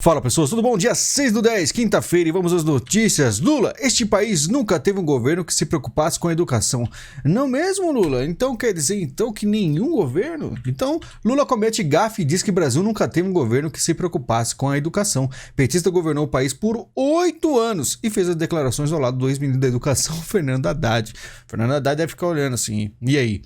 Fala pessoas, tudo bom? Dia 6/10, quinta-feira, e vamos às notícias. Lula, este país nunca teve um governo que se preocupasse com a educação. Não mesmo, Lula? Então quer dizer que nenhum governo? Então, Lula comete gafe e diz que o Brasil nunca teve um governo que se preocupasse com a educação. Petista governou o país por 8 anos e fez as declarações ao lado do ex-ministro da Educação, Fernando Haddad. Fernando Haddad deve ficar olhando assim, e aí?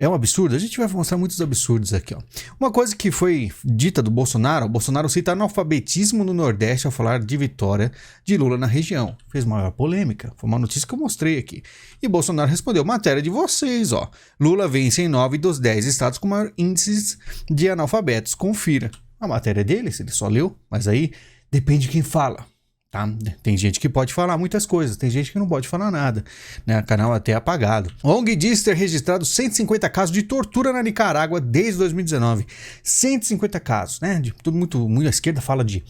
É um absurdo? A gente vai mostrar muitos absurdos aqui, ó. Uma coisa que foi dita do Bolsonaro, o Bolsonaro cita analfabetismo no Nordeste ao falar de vitória de Lula na região. Fez maior polêmica, foi uma notícia que eu mostrei aqui. E Bolsonaro respondeu, matéria de vocês, ó. Lula vence em 9 dos 10 estados com maior índices de analfabetos, confira. A matéria dele, se ele só leu, mas aí depende de quem fala. Tá? Tem gente que pode falar muitas coisas, tem gente que não pode falar nada, né? O canal até apagado. ONG diz ter registrado 150 casos de tortura na Nicarágua desde 2019. 150 casos, né? Tudo muito a esquerda fala de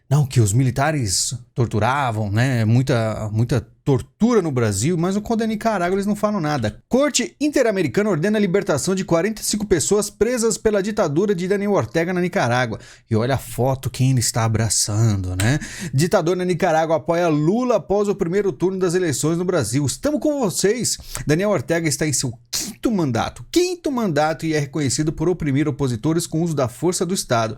não, que os militares torturavam, né? Muita tortura no Brasil, mas quando é Nicarágua eles não falam nada. Corte Interamericana ordena a libertação de 45 pessoas presas pela ditadura de Daniel Ortega na Nicarágua. E olha a foto, quem ele está abraçando, né? Ditador na Nicarágua apoia Lula após o primeiro turno das eleições no Brasil. Estamos com vocês. Daniel Ortega está em seu quinto mandato e é reconhecido por oprimir opositores com uso da força do Estado.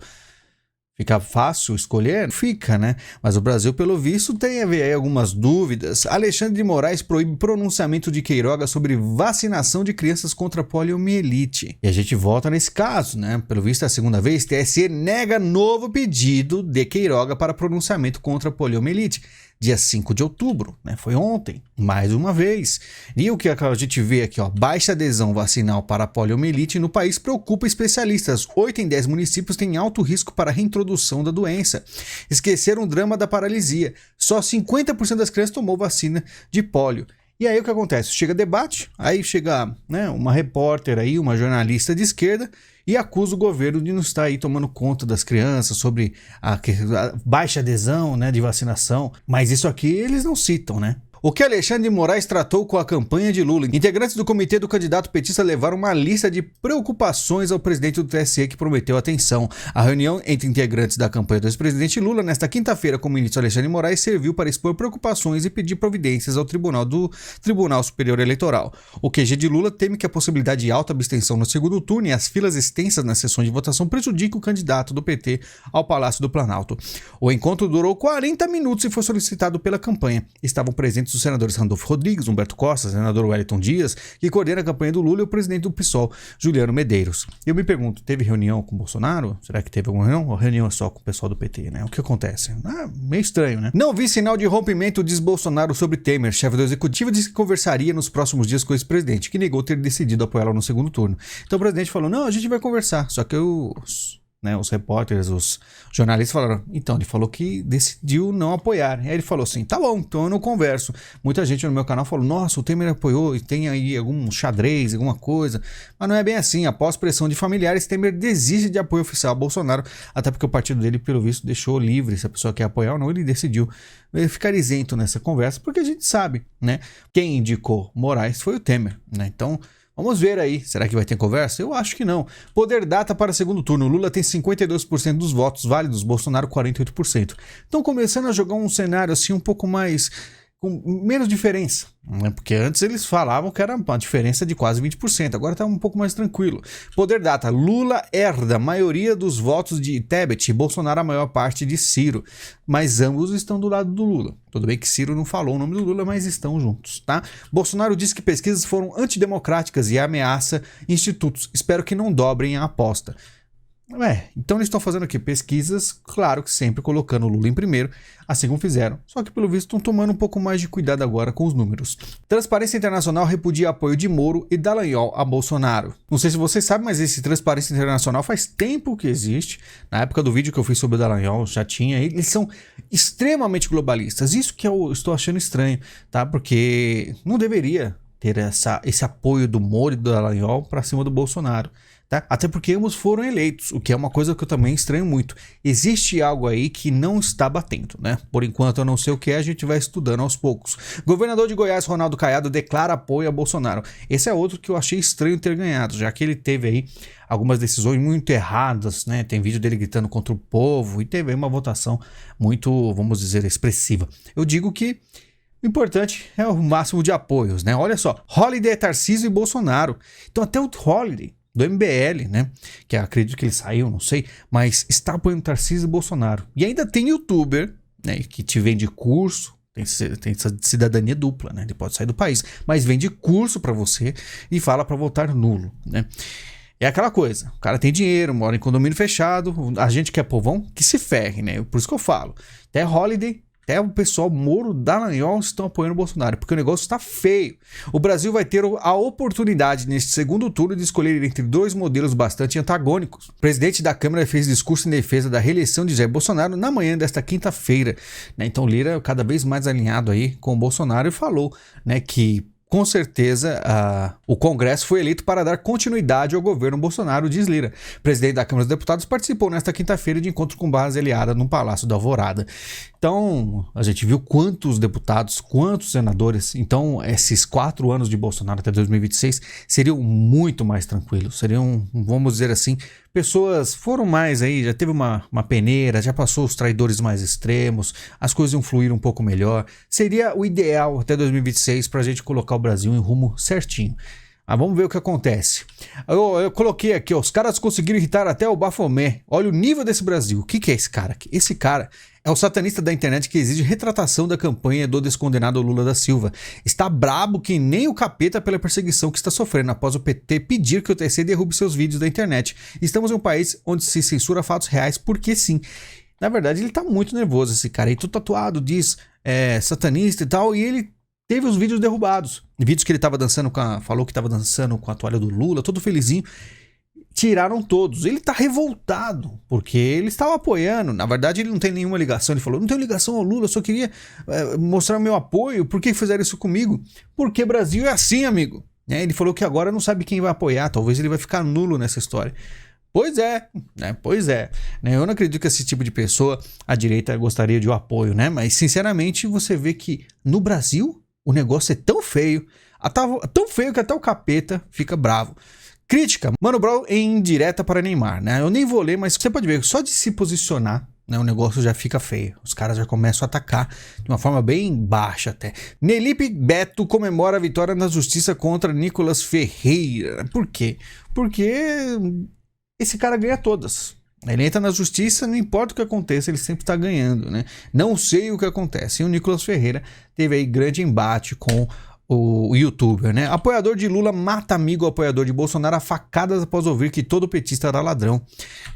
Fica fácil escolher? Fica, né? Mas o Brasil, pelo visto, tem aí algumas dúvidas. Alexandre de Moraes proíbe pronunciamento de Queiroga sobre vacinação de crianças contra poliomielite. E a gente volta nesse caso, né? Pelo visto, é a segunda vez, TSE nega novo pedido de Queiroga para pronunciamento contra poliomielite. Dia 5 de outubro, né? Foi ontem, mais uma vez. E o que a gente vê aqui, ó, baixa adesão vacinal para a poliomielite no país preocupa especialistas. 8 em 10 municípios têm alto risco para a reintrodução da doença. Esqueceram o drama da paralisia. Só 50% das crianças tomou vacina de pólio. E aí o que acontece? Chega debate, aí chega, né, uma repórter aí, uma jornalista de esquerda e acusa o governo de não estar aí tomando conta das crianças sobre a baixa adesão, né, de vacinação. Mas isso aqui eles não citam, né? O que Alexandre de Moraes tratou com a campanha de Lula? Integrantes do comitê do candidato petista levaram uma lista de preocupações ao presidente do TSE que prometeu atenção. A reunião entre integrantes da campanha do ex-presidente Lula nesta quinta-feira com o ministro Alexandre de Moraes serviu para expor preocupações e pedir providências ao Tribunal Superior Eleitoral. O QG de Lula teme que a possibilidade de alta abstenção no segundo turno e as filas extensas nas sessões de votação prejudiquem o candidato do PT ao Palácio do Planalto. O encontro durou 40 minutos e foi solicitado pela campanha. Estavam presentes os senadores Randolfo Rodrigues, Humberto Costa, senador Wellington Dias, que coordena a campanha do Lula, e o presidente do PSOL, Juliano Medeiros. Eu me pergunto, teve reunião com o Bolsonaro? Será que teve alguma reunião? Ou reunião só com o pessoal do PT, né? O que acontece? Meio estranho, né? Não vi sinal de rompimento, diz Bolsonaro sobre Temer. Chefe do executivo disse que conversaria nos próximos dias com o ex-presidente, que negou ter decidido apoiá-lo no segundo turno. Então o presidente falou, não, a gente vai conversar, só que os repórteres, os jornalistas falaram, então, ele falou que decidiu não apoiar. E aí ele falou assim, tá bom, então eu não converso. Muita gente no meu canal falou, nossa, o Temer apoiou e tem aí algum xadrez, alguma coisa. Mas não é bem assim, após pressão de familiares, Temer desiste de apoio oficial a Bolsonaro, até porque o partido dele, pelo visto, deixou livre se a pessoa quer apoiar ou não, ele decidiu ficar isento nessa conversa, porque a gente sabe, né, quem indicou Moraes foi o Temer, né, então vamos ver aí, será que vai ter conversa? Eu acho que não. Poder data para segundo turno. Lula tem 52% dos votos válidos, Bolsonaro 48%. Estão começando a jogar um cenário assim um pouco mais, com menos diferença, né? Porque antes eles falavam que era uma diferença de quase 20%, agora está um pouco mais tranquilo. Poder data, Lula herda a maioria dos votos de Tebet, Bolsonaro a maior parte de Ciro, mas ambos estão do lado do Lula. Tudo bem que Ciro não falou o nome do Lula, mas estão juntos, tá? Bolsonaro disse que pesquisas foram antidemocráticas e ameaça institutos. Espero que não dobrem a aposta. Então eles estão fazendo aqui pesquisas, claro que sempre colocando o Lula em primeiro, assim como fizeram. Só que pelo visto estão tomando um pouco mais de cuidado agora com os números. Transparência Internacional repudia apoio de Moro e Dallagnol a Bolsonaro. Não sei se vocês sabem, mas esse Transparência Internacional faz tempo que existe. Na época do vídeo que eu fiz sobre o Dallagnol já tinha. Eles são extremamente globalistas. Isso que eu estou achando estranho, tá? Porque não deveria ter esse apoio do Moro e do Dallagnol para cima do Bolsonaro. tá? Até porque ambos foram eleitos, o que é uma coisa que eu também estranho muito. Existe algo aí que não está batendo, né? Por enquanto eu não sei o que é, a gente vai estudando aos poucos. Governador de Goiás, Ronaldo Caiado, declara apoio a Bolsonaro. Esse é outro que eu achei estranho ter ganhado, já que ele teve aí algumas decisões muito erradas, né? Tem vídeo dele gritando contra o povo e teve aí uma votação muito, vamos dizer, expressiva. Eu digo que o importante é o máximo de apoios, né? Olha só, Holliday é Tarcísio e Bolsonaro. Então até o Holliday, do MBL, né? Que acredito que ele saiu, não sei, mas está apoiando Tarcísio e Bolsonaro. E ainda tem youtuber, né? Que te vende curso, tem essa cidadania dupla, né? Ele pode sair do país, mas vende curso pra você e fala pra votar nulo, né? É aquela coisa, o cara tem dinheiro, mora em condomínio fechado, a gente que é povão, que se ferre, né? Por isso que eu falo, até Holliday, até o pessoal Moro, Dallagnol estão apoiando o Bolsonaro, porque o negócio está feio. O Brasil vai ter a oportunidade neste segundo turno de escolher entre dois modelos bastante antagônicos. O presidente da Câmara fez discurso em defesa da reeleição de Jair Bolsonaro na manhã desta quinta-feira, né? Então Lira cada vez mais alinhado aí com o Bolsonaro e falou, né, que com certeza, o Congresso foi eleito para dar continuidade ao governo Bolsonaro, diz Lira. O presidente da Câmara dos Deputados participou nesta quinta-feira de encontro com base aliada no Palácio da Alvorada. Então, a gente viu quantos deputados, quantos senadores. Então, esses 4 anos de Bolsonaro até 2026 seriam muito mais tranquilos. Seriam, vamos dizer assim, pessoas foram mais aí, já teve uma peneira, já passou os traidores mais extremos, as coisas iam fluir um pouco melhor. Seria o ideal até 2026 para a gente colocar o Brasil em rumo certinho. Vamos ver o que acontece. Eu coloquei aqui, ó, os caras conseguiram irritar até o Bafomé. Olha o nível desse Brasil. O que é esse cara aqui? Esse cara é o satanista da internet que exige retratação da campanha do descondenado Lula da Silva. Está brabo que nem o capeta pela perseguição que está sofrendo após o PT pedir que o TC derrube seus vídeos da internet. Estamos em um país onde se censura fatos reais porque sim. Na verdade, ele tá muito nervoso, esse cara aí, todo tatuado, diz satanista e tal, e ele teve os vídeos derrubados. Vídeos que ele tava dançando falou que tava dançando com a toalha do Lula, todo felizinho. Tiraram todos. Ele tá revoltado, porque ele estava apoiando. Na verdade, ele não tem nenhuma ligação. Ele falou, não tenho ligação ao Lula, eu só queria mostrar meu apoio. Por que fizeram isso comigo? Porque Brasil é assim, amigo. Ele falou que agora não sabe quem vai apoiar. Talvez ele vai ficar nulo nessa história. Pois é, né? Pois é. Eu não acredito que esse tipo de pessoa, a direita, gostaria de um apoio, né? Mas, sinceramente, você vê que no Brasil o negócio é tão feio que até o capeta fica bravo. Crítica, Mano Brown em indireta para Neymar, né? Eu nem vou ler, mas você pode ver, só de se posicionar, né, o negócio já fica feio. Os caras já começam a atacar de uma forma bem baixa até. Nelipe Beto comemora a vitória na justiça contra Nicolas Ferreira. Por quê? Porque esse cara ganha todas. Ele entra na justiça, não importa o que aconteça, ele sempre está ganhando, né? Não sei o que acontece. E o Nicolas Ferreira teve aí grande embate com o youtuber, né? Apoiador de Lula mata amigo apoiador de Bolsonaro a facadas após ouvir que todo petista era ladrão,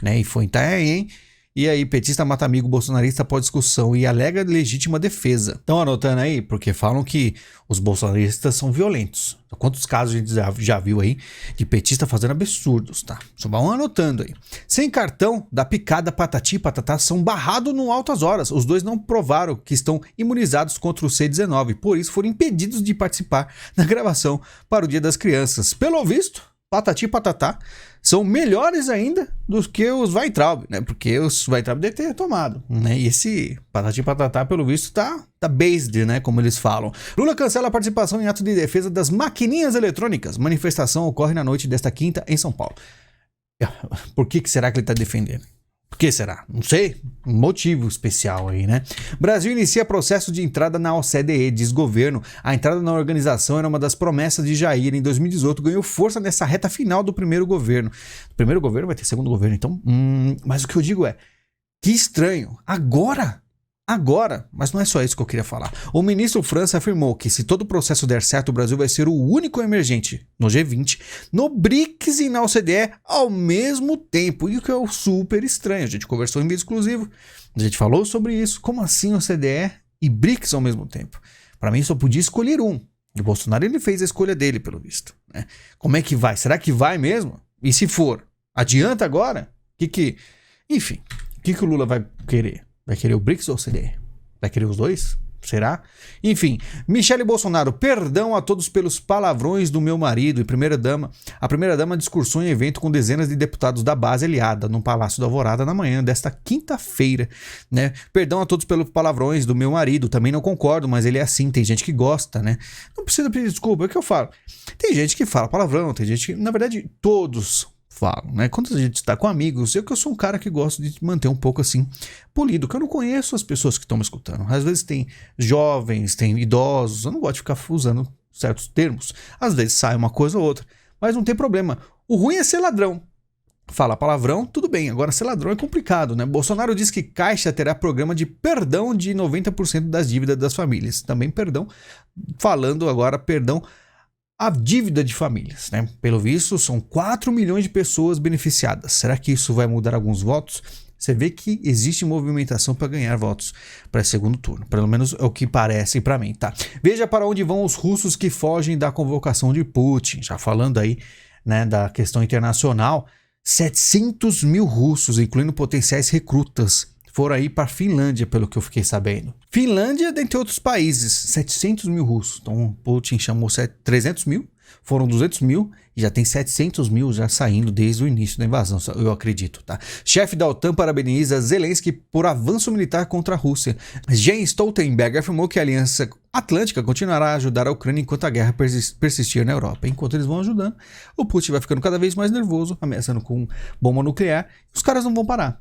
né? E foi em Itaém. E aí, petista mata amigo bolsonarista após discussão e alega legítima defesa. Estão anotando aí? Porque falam que os bolsonaristas são violentos. Quantos casos a gente já viu aí de petista fazendo absurdos, tá? Só vão anotando aí. Sem cartão, da picada Patati e Patatá são barrados no altas horas. Os dois não provaram que estão imunizados contra o C19. Por isso foram impedidos de participar da gravação para o Dia das Crianças. Pelo visto, Patati e Patatá são melhores ainda do que os Weintraub, né? Porque os Weintraub devem ter tomado, né? E esse Patati e Patatá, pelo visto, tá based, né? Como eles falam. Lula cancela a participação em ato de defesa das maquininhas eletrônicas. Manifestação ocorre na noite desta quinta em São Paulo. Por que será que ele tá defendendo? Por que será? Não sei. Um motivo especial aí, né? Brasil inicia processo de entrada na OCDE, diz governo. A entrada na organização era uma das promessas de Jair. Em 2018, ganhou força nessa reta final do primeiro governo. O primeiro governo vai ter segundo governo, então... Mas o que eu digo é... Que estranho. Agora, mas não é só isso que eu queria falar. O ministro França afirmou que se todo o processo der certo, o Brasil vai ser o único emergente no G20, no BRICS e na OCDE ao mesmo tempo. E o que é super estranho. A gente conversou em vídeo exclusivo, a gente falou sobre isso. Como assim OCDE e BRICS ao mesmo tempo? Para mim só podia escolher um. E o Bolsonaro ele fez a escolha dele, pelo visto, né? Como é que vai? Será que vai mesmo? E se for, adianta agora? Enfim, o que o Lula vai querer? Vai querer o BRICS ou o OCDE? Vai querer os dois? Será? Enfim, Michele Bolsonaro, perdão a todos pelos palavrões do meu marido. E a primeira-dama discursou em evento com dezenas de deputados da base aliada no Palácio da Alvorada na manhã desta quinta-feira, né? Perdão a todos pelos palavrões do meu marido. Também não concordo, mas ele é assim. Tem gente que gosta, né? Não precisa pedir desculpa, é o que eu falo. Tem gente que fala palavrão, tem gente que, na verdade, todos falam, né? Quando a gente está com amigos, eu sou um cara que gosto de manter um pouco assim polido, que eu não conheço as pessoas que estão me escutando. Às vezes tem jovens, tem idosos, eu não gosto de ficar usando certos termos. Às vezes sai uma coisa ou outra, mas não tem problema. O ruim é ser ladrão. Falar palavrão, tudo bem. Agora, ser ladrão é complicado, né? Bolsonaro diz que Caixa terá programa de perdão de 90% das dívidas das famílias. Também perdão, falando agora perdão a dívida de famílias, né? Pelo visto, são 4 milhões de pessoas beneficiadas. Será que isso vai mudar alguns votos? Você vê que existe movimentação para ganhar votos para segundo turno. Pelo menos é o que parece para mim, tá? Veja para onde vão os russos que fogem da convocação de Putin. Já falando aí, né, da questão internacional, 700 mil russos, incluindo potenciais recrutas, foram aí para a Finlândia, pelo que eu fiquei sabendo. Finlândia, dentre outros países, 700 mil russos. Então, Putin chamou 300 mil, foram 200 mil e já tem 700 mil já saindo desde o início da invasão, eu acredito, tá? Chefe da OTAN parabeniza Zelensky por avanço militar contra a Rússia. Jens Stoltenberg afirmou que a Aliança Atlântica continuará a ajudar a Ucrânia enquanto a guerra persistir na Europa. Enquanto eles vão ajudando, o Putin vai ficando cada vez mais nervoso, ameaçando com bomba nuclear. Os caras não vão parar.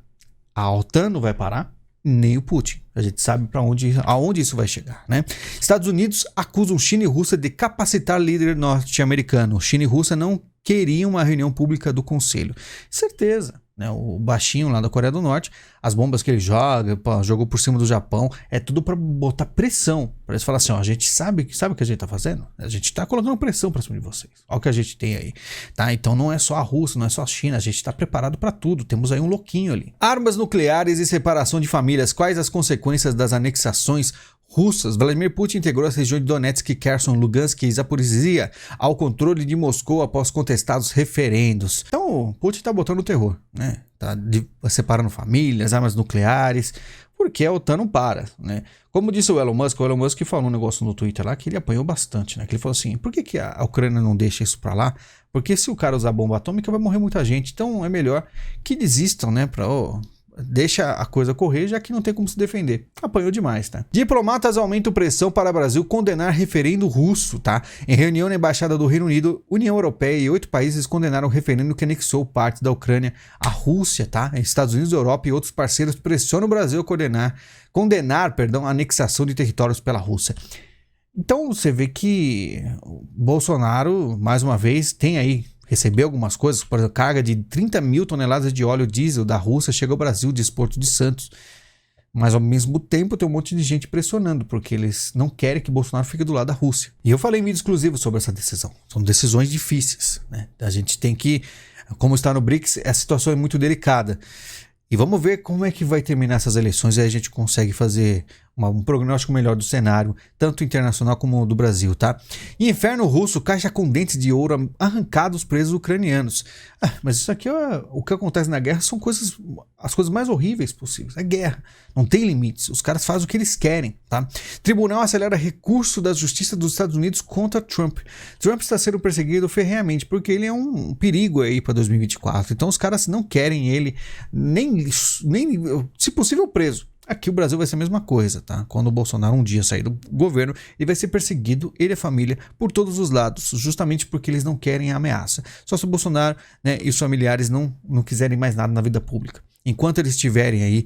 A OTAN não vai parar, nem o Putin. A gente sabe aonde isso vai chegar, né? Estados Unidos acusam China e Rússia de capacitar líder norte-americano. China e Rússia não queriam uma reunião pública do Conselho. Certeza, né? O baixinho lá da Coreia do Norte, as bombas que ele jogou por cima do Japão, é tudo para botar pressão. Para eles falarem assim, ó, a gente sabe o que a gente tá fazendo? A gente tá colocando pressão para cima de vocês. Olha o que a gente tem aí, tá? Então não é só a Rússia, não é só a China, a gente tá preparado para tudo. Temos aí um louquinho ali. Armas nucleares e separação de famílias. Quais as consequências das anexações russas? Vladimir Putin integrou as regiões de Donetsk, Kherson, Lugansk e Zaporizhia ao controle de Moscou após contestados referendos. Então, Putin tá botando o terror, né? Tá separando famílias, armas nucleares, porque a OTAN não para, né? Como disse o Elon Musk falou um negócio no Twitter lá que ele apanhou bastante, né? Que ele falou assim, por que a Ucrânia não deixa isso pra lá? Porque se o cara usar bomba atômica vai morrer muita gente, então é melhor que desistam, né? Deixa a coisa correr, já que não tem como se defender. Apanhou demais, tá? Diplomatas aumentam pressão para o Brasil condenar referendo russo, tá? Em reunião na Embaixada do Reino Unido, União Europeia e 8 países condenaram o referendo que anexou parte da Ucrânia à Rússia, tá? Estados Unidos, Europa e outros parceiros pressionam o Brasil a condenar a anexação de territórios pela Rússia. Então você vê que o Bolsonaro, mais uma vez, tem aí recebeu algumas coisas, por exemplo, carga de 30 mil toneladas de óleo diesel da Rússia chega ao Brasil, de Porto de Santos. Mas ao mesmo tempo tem um monte de gente pressionando, porque eles não querem que Bolsonaro fique do lado da Rússia. E eu falei em vídeo exclusivo sobre essa decisão. São decisões difíceis, né? A gente tem que, como está no BRICS, a situação é muito delicada. E vamos ver como é que vai terminar essas eleições e aí a gente consegue fazer um prognóstico melhor do cenário, tanto internacional como do Brasil, tá? Inferno russo, caixa com dentes de ouro arrancados presos ucranianos. Mas isso aqui o que acontece na guerra são as coisas mais horríveis possíveis. É guerra, não tem limites, os caras fazem o que eles querem, tá? Tribunal acelera recurso da Justiça dos Estados Unidos contra Trump. Trump está sendo perseguido ferreamente porque ele é um perigo aí para 2024. Então os caras não querem ele nem se possível preso. Aqui o Brasil vai ser a mesma coisa, tá? Quando o Bolsonaro um dia sair do governo, ele vai ser perseguido, ele e a família, por todos os lados, justamente porque eles não querem a ameaça. Só se o Bolsonaro, né, e os familiares não quiserem mais nada na vida pública. Enquanto eles estiverem aí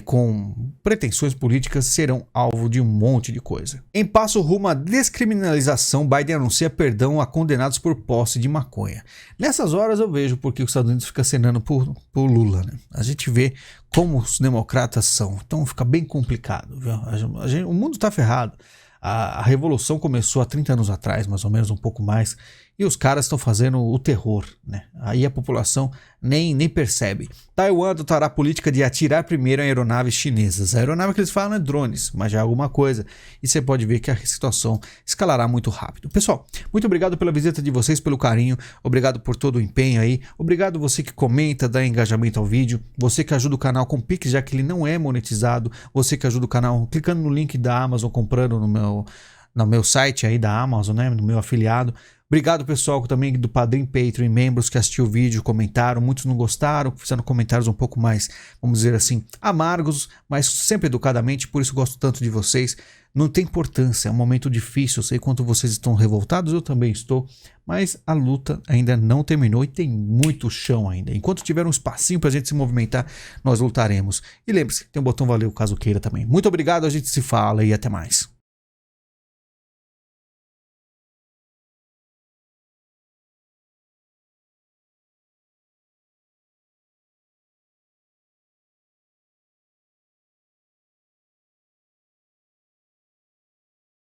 com pretensões políticas, serão alvo de um monte de coisa. Em passo rumo à descriminalização, Biden anuncia perdão a condenados por posse de maconha. Nessas horas eu vejo porque os Estados Unidos ficam acenando por Lula, né? A gente vê como os democratas são, então fica bem complicado, viu? O mundo está ferrado. A revolução começou há 30 anos atrás, mais ou menos, um pouco mais, e os caras estão fazendo o terror, né? Aí a população nem percebe. Taiwan adotará a política de atirar primeiro em aeronaves chinesas. A aeronave que eles falam é drones, mas já é alguma coisa. E você pode ver que a situação escalará muito rápido. Pessoal, muito obrigado pela visita de vocês, pelo carinho. Obrigado por todo o empenho aí. Obrigado você que comenta, dá engajamento ao vídeo. Você que ajuda o canal com Pix, já que ele não é monetizado. Você que ajuda o canal clicando no link da Amazon, comprando no meu site aí da Amazon, né? No meu afiliado. Obrigado, pessoal, também do Padrim, Patreon e membros que assistiu o vídeo, comentaram. Muitos não gostaram, fizeram comentários um pouco mais, vamos dizer assim, amargos, mas sempre educadamente, por isso gosto tanto de vocês. Não tem importância, é um momento difícil, eu sei quanto vocês estão revoltados, eu também estou, mas a luta ainda não terminou e tem muito chão ainda. Enquanto tiver um espacinho pra gente se movimentar, nós lutaremos. E lembre-se, tem um botão valeu caso queira também. Muito obrigado, a gente se fala e até mais.